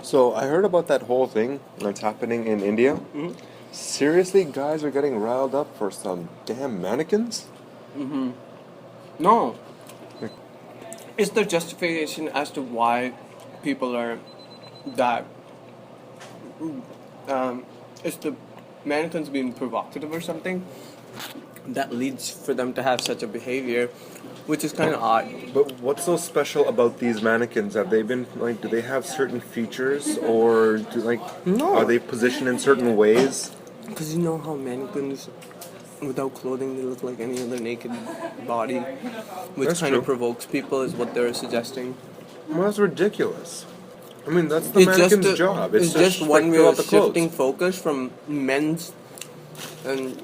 So I heard about that whole thing that's happening in India. Mm-hmm. Seriously, guys are getting riled up for some damn mannequins? No. Is there justification as to why people are that? Is the mannequins being provocative or something that leads for them to have such a behavior, which is kind of odd. But what's so special about these mannequins? Have they been like? Do they have certain features, or No. are they positioned in certain ways? Because you know how mannequins, without clothing, they look like any other naked body, which That's kind of true. provokes people, is what they're suggesting. Well, that's ridiculous. I mean, that's the mannequin's job. It's just like, one way fill out of the clothes. shifting focus from men's and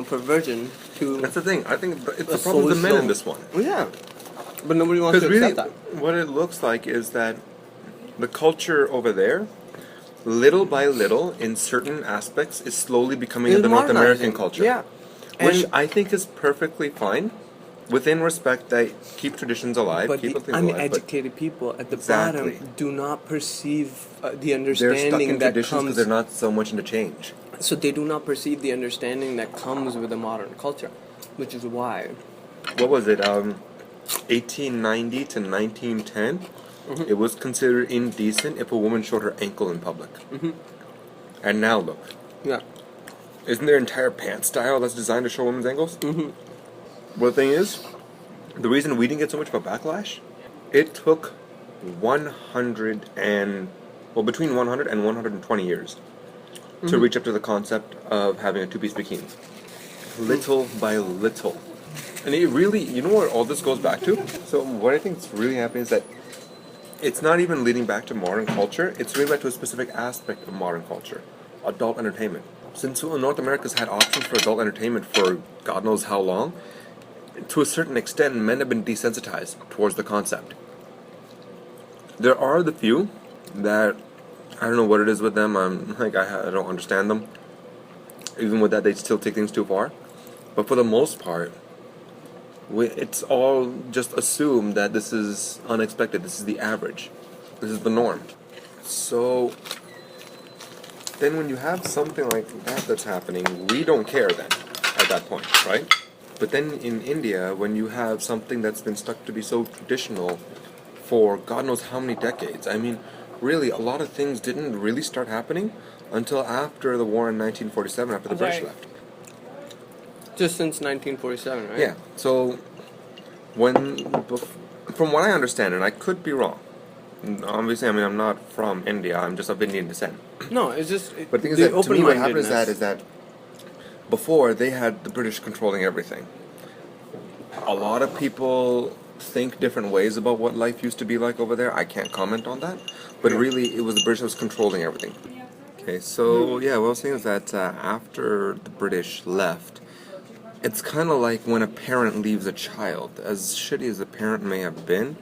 perversion to That's the thing. I think it's a the problem with the men social- in this one. Yeah, but nobody wants to Because really, accept that. what it looks like is that the culture over there, little by little, in certain aspects, is slowly becoming It's the North modernizing. American culture. Yeah, Which and I think is perfectly fine, within respect that keep traditions alive, but keep the things alive. But uneducated people at the Exactly. bottom do not perceive the they're stuck understanding in that traditions because comes. they're not so much into change. So they do not perceive the understanding that comes with a modern culture, which is why. What was it? 1890 to 1910. It was considered indecent if a woman showed her ankle in public. And now look. Yeah. Isn't their entire pant style that's designed to show women's ankles? Well, the thing is, the reason we didn't get so much of a backlash, it took 100 and, well, between 100 and 120 years to reach up to the concept of having a two-piece bikini. Little by little. And it really, you know what all this goes back to? So what I think is really happening is that it's not even leading back to modern culture, it's leading back to a specific aspect of modern culture. Adult entertainment. Since North America's had options for adult entertainment for God knows how long, to a certain extent, men have been desensitized towards the concept. There are the few that, I don't know what it is with them, I don't understand them. Even with that, they still take things too far. But for the most part, it's all just assumed that this is unexpected, this is the average, this is the norm. So then when you have something like that that's happening, we don't care then, at that point, right? But then in India, when you have something that's been stuck to be so traditional for God knows how many decades, I mean, really, a lot of things didn't really start happening until after the war in 1947, after the British left. Just since 1947, right? Yeah, so from what I understand, and I could be wrong, obviously, I mean, I'm not from India, I'm just of Indian descent. No, it's just. But the thing is that, to me, what happened is that before, they had the British controlling everything. A lot of people think different ways about what life used to be like over there. I can't comment on that. But really, it was the British that was controlling everything. Okay, so, yeah, what I was saying is that after the British left, it's kind of like when a parent leaves a child. As shitty as the parent may have been,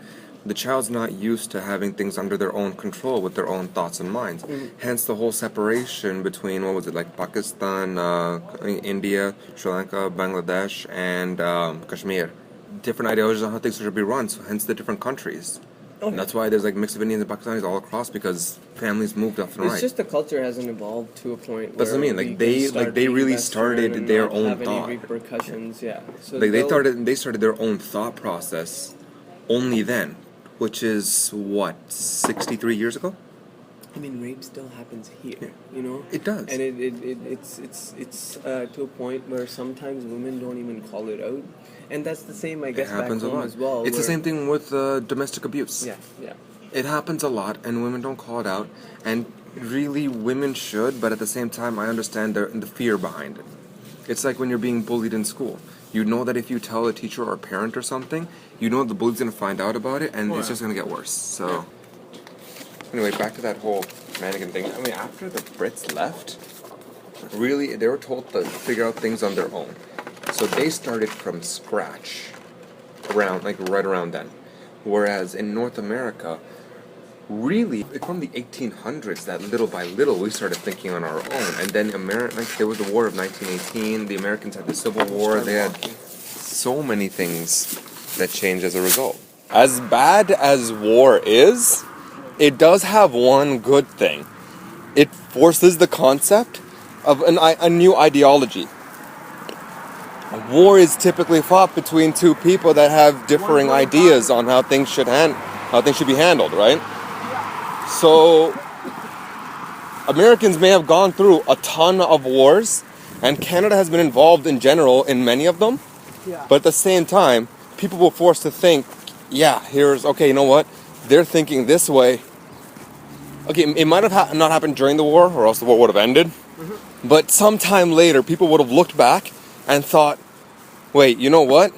the child's not used to having things under their own control with their own thoughts and minds. Hence the whole separation between, what was it, like Pakistan, India, Sri Lanka, Bangladesh, and Kashmir. Different ideologies on how things should be run, so hence the different countries. And that's why there's like mix of Indians and Pakistanis all across, because families moved left and right. It's just the culture hasn't evolved to a point. That's what I mean. Like they really started their own thought. Any repercussions, yeah. So Like they started their own thought process only then, which is what 63 years ago. I mean, rape still happens here, you know. It does. And it's to a point where sometimes women don't even call it out, and that's the same, I guess, It happens back a home lot as well. It's the same thing with domestic abuse. Yeah, yeah. It happens a lot, and women don't call it out. And really, women should, but at the same time, I understand the fear behind it. It's like when you're being bullied in school. You know that if you tell a teacher or a parent or something, you know the bully's going to find out about it, and it's just going to get worse. So, anyway, back to that whole mannequin thing. I mean, after the Brits left, really, they were told to figure out things on their own. So they started from scratch, right around then. Whereas in North America, really, from the 1800s that little by little we started thinking on our own. And then there was the War of 1918, the Americans had the Civil War, they had so many things that changed as a result. As bad as war is, it does have one good thing. It forces the concept of a new ideology. War is typically fought between two people that have differing ideas on how things should be handled, right? So Americans may have gone through a ton of wars, and Canada has been involved in general in many of them. Yeah. But at the same time, people were forced to think, you know what? They're thinking this way. Okay, it might have not happened during the war, or else the war would have ended. Mm-hmm. But sometime later, people would have looked back and thought, wait, you know what?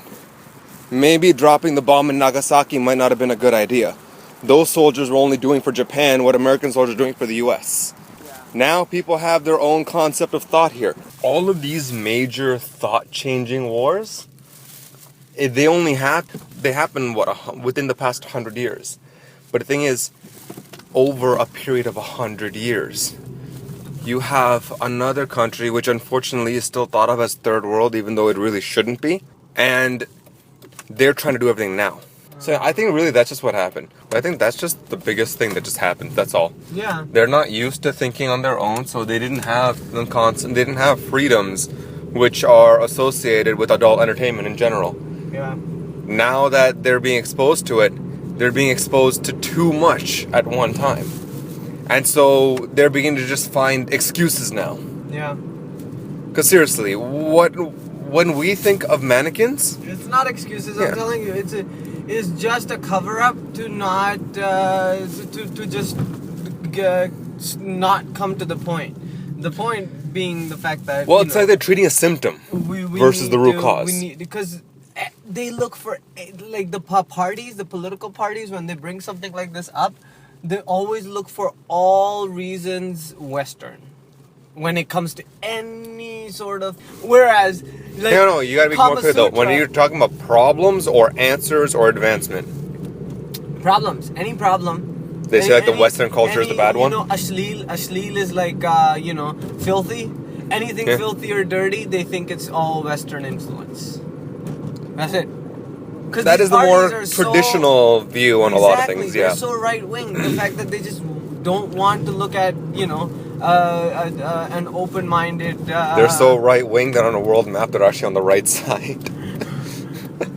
Maybe dropping the bomb in Nagasaki might not have been a good idea. Those soldiers were only doing for Japan what American soldiers are doing for the U.S. Yeah. Now people have their own concept of thought here. All of these major thought-changing wars, they happen within the past 100 years. But the thing is, over a period of 100 years, you have another country which unfortunately is still thought of as third world, even though it really shouldn't be, and they're trying to do everything now. So I think really that's just what happened. I think that's just the biggest thing that just happened. That's all. Yeah. They're not used to thinking on their own, so they didn't have freedoms which are associated with adult entertainment in general. Yeah. Now that they're being exposed to it, they're being exposed to too much at one time. And so they're beginning to just find excuses now. Yeah. Because seriously, when we think of mannequins, it's not excuses. I'm telling you, it's just a cover up to not to just not come to the point. The point being the fact that it's like they're treating a symptom versus the root cause. Because they look for like the political parties, when they bring something like this up, they always look for all reasons Western when it comes to any sort of. Whereas, like, no, you gotta be more clear though. When you're talking about problems or answers or advancement, any problem. They say like the Western culture is the bad one. Ashleel is like filthy. Anything filthy or dirty, they think it's all Western influence. That's it. That is the more traditional view on a lot of things. Yeah. They're so right wing. The fact that they just don't want to look at an open-minded. They're so right wing that on a world map they're actually on the right side.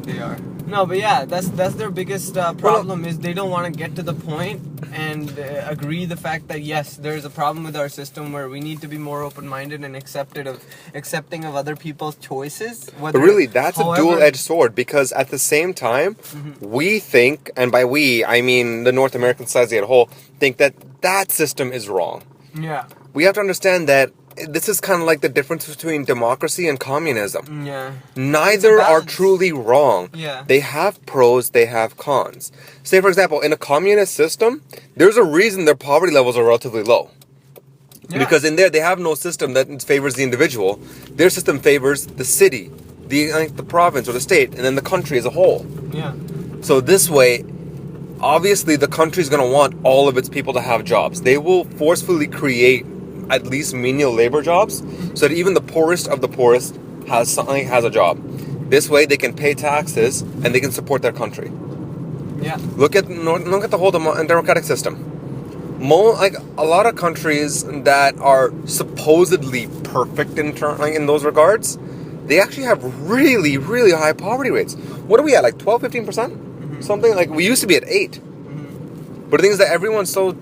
They are. No, but yeah, that's their biggest problem is they don't want to get to the point and agree the fact that yes, there's a problem with our system where we need to be more open-minded and accepting of other people's choices. But really, that's a dual-edged sword, because at the same time, we think, and by we, I mean the North American society as a whole, think that system is wrong. Yeah. We have to understand that this is kind of like the difference between democracy and communism. Yeah. Neither are truly wrong. Yeah. They have pros, they have cons. Say, for example, in a communist system, there's a reason their poverty levels are relatively low. Yeah. Because in there, they have no system that favors the individual. Their system favors the city, the province or the state, and then the country as a whole. Yeah. So this way, obviously, the country is going to want all of its people to have jobs. They will forcefully create at least menial labor jobs, so that even the poorest of the poorest has a job. This way, they can pay taxes and they can support their country. Yeah. Look at the whole democratic system. A lot of countries that are supposedly perfect in those regards, they actually have really, really high poverty rates. What are we at? Like 12-15%? Something like we used to be at 8%. But the thing is that everyone's so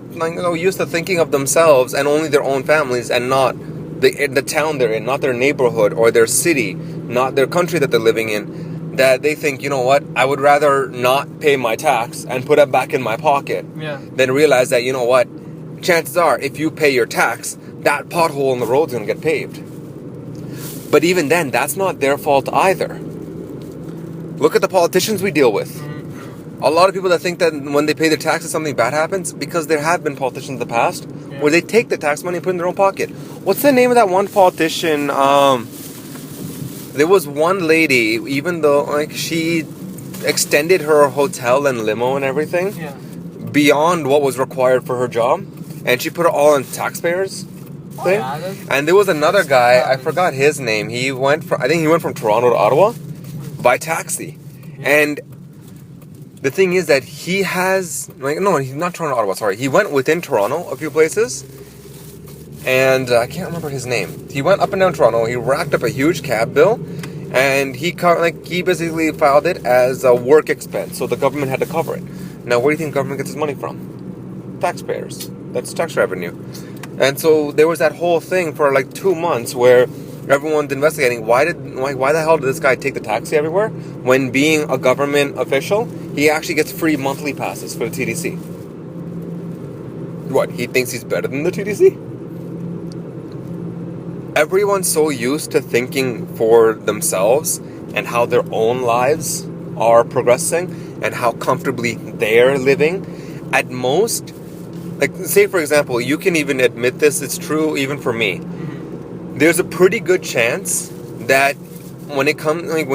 used to thinking of themselves and only their own families, and not the town they're in, not their neighborhood or their city, not their country that they're living in, that they think, you know what, I would rather not pay my tax and put it back in my pocket than realize that, you know what, chances are if you pay your tax, that pothole in the road's going to get paved. But even then, that's not their fault either. Look at the politicians we deal with. A lot of people that think that when they pay their taxes, something bad happens, because there have been politicians in the past where they take the tax money and put it in their own pocket. What's the name of that one politician? There was one lady, even though she extended her hotel and limo and everything beyond what was required for her job, and she put it all on taxpayers' thing. And there was another guy, I forgot his name. I think he went from Toronto to Ottawa by taxi, and The thing is that he has, no, he's not Toronto, Ottawa, sorry. He went within Toronto a few places, and I can't remember his name. He went up and down Toronto, he racked up a huge cab bill, and he basically filed it as a work expense, so the government had to cover it. Now, where do you think the government gets its money from? Taxpayers. That's tax revenue. And so there was that whole thing for 2 months where everyone's investigating why the hell did this guy take the taxi everywhere when, being a government official, he actually gets free monthly passes for the TDC. What, he thinks he's better than the TDC? Everyone's so used to thinking for themselves and how their own lives are progressing and how comfortably they're living. At most, say for example, you can even admit this, it's true even for me. There's a pretty good chance that when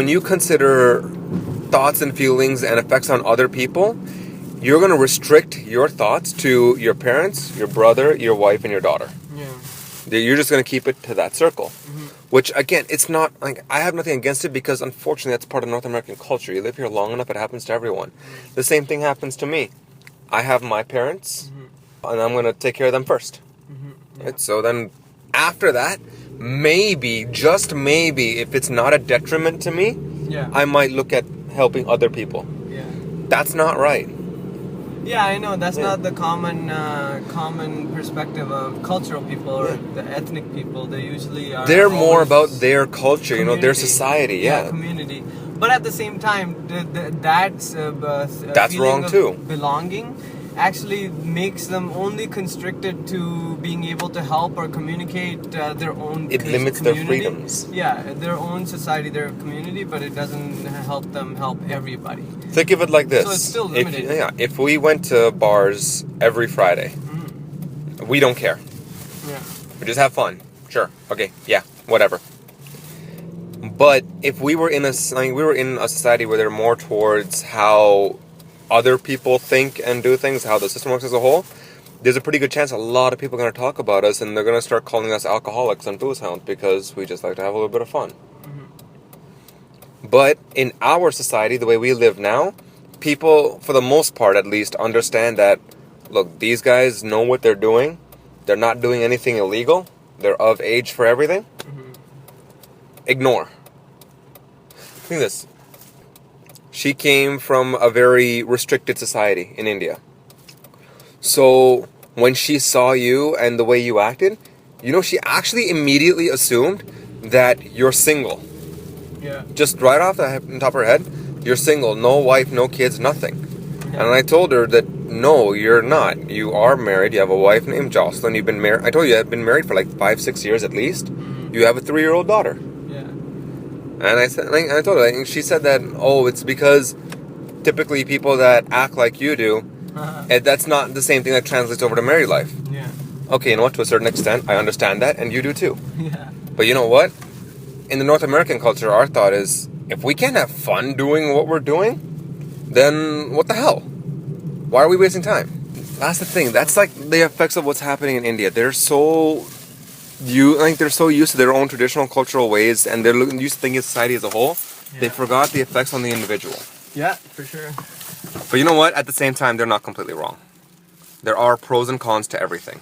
you consider thoughts and feelings and effects on other people, you're going to restrict your thoughts to your parents, your brother, your wife, and your daughter. Yeah. You're just going to keep it to that circle. Mm-hmm. Which, again, it's not, I have nothing against it because, unfortunately, that's part of North American culture. You live here long enough, it happens to everyone. The same thing happens to me. I have my parents, and I'm going to take care of them first. Yeah. Right? So then, after that, maybe, just maybe, if it's not a detriment to me, I might look at helping other people. Yeah. That's not right. Yeah, I know. That's not the common perspective of cultural people or the ethnic people. They usually are... They're more about their culture, their society, yeah. Community. But at the same time, that's wrong too. Belonging actually makes them only constricted to being able to help or communicate their own It limits community. their freedoms. Yeah, their own society, their community, but it doesn't help them help everybody. Think of it like this. So it's still limited. If we went to bars every Friday, we don't care. Yeah. We just have fun. Sure. Okay. Yeah. Whatever. But if we were in a society where they're more towards how other people think and do things, how the system works as a whole, there's a pretty good chance a lot of people are going to talk about us and they're going to start calling us alcoholics and booze hounds because we just like to have a little bit of fun. Mm-hmm. But in our society, the way we live now, people, for the most part at least, understand that, look, these guys know what they're doing. They're not doing anything illegal. They're of age for everything. Mm-hmm. Ignore. Think of this. She came from a very restricted society in India. So when she saw you and the way you acted, she actually immediately assumed that you're single. Yeah. Just right off the top of her head, you're single, no wife, no kids, nothing. Yeah. And I told her that, no, you're not. You are married. You have a wife named Jocelyn. You've been married. I told you I've been married for 5-6 years at least. Mm-hmm. You have a 3-year-old daughter. And I told her, and she said that, it's because typically people that act like you do, that's not the same thing that translates over to married life. Yeah. Okay, you know what? To a certain extent, I understand that, and you do too. Yeah. But you know what? In the North American culture, our thought is, if we can't have fun doing what we're doing, then what the hell? Why are we wasting time? That's the thing. That's the effects of what's happening in India. They're so used to their own traditional cultural ways, and they're used to thinking of society as a whole. Yeah. They forgot the effects on the individual. Yeah, for sure. But you know what? At the same time, they're not completely wrong. There are pros and cons to everything.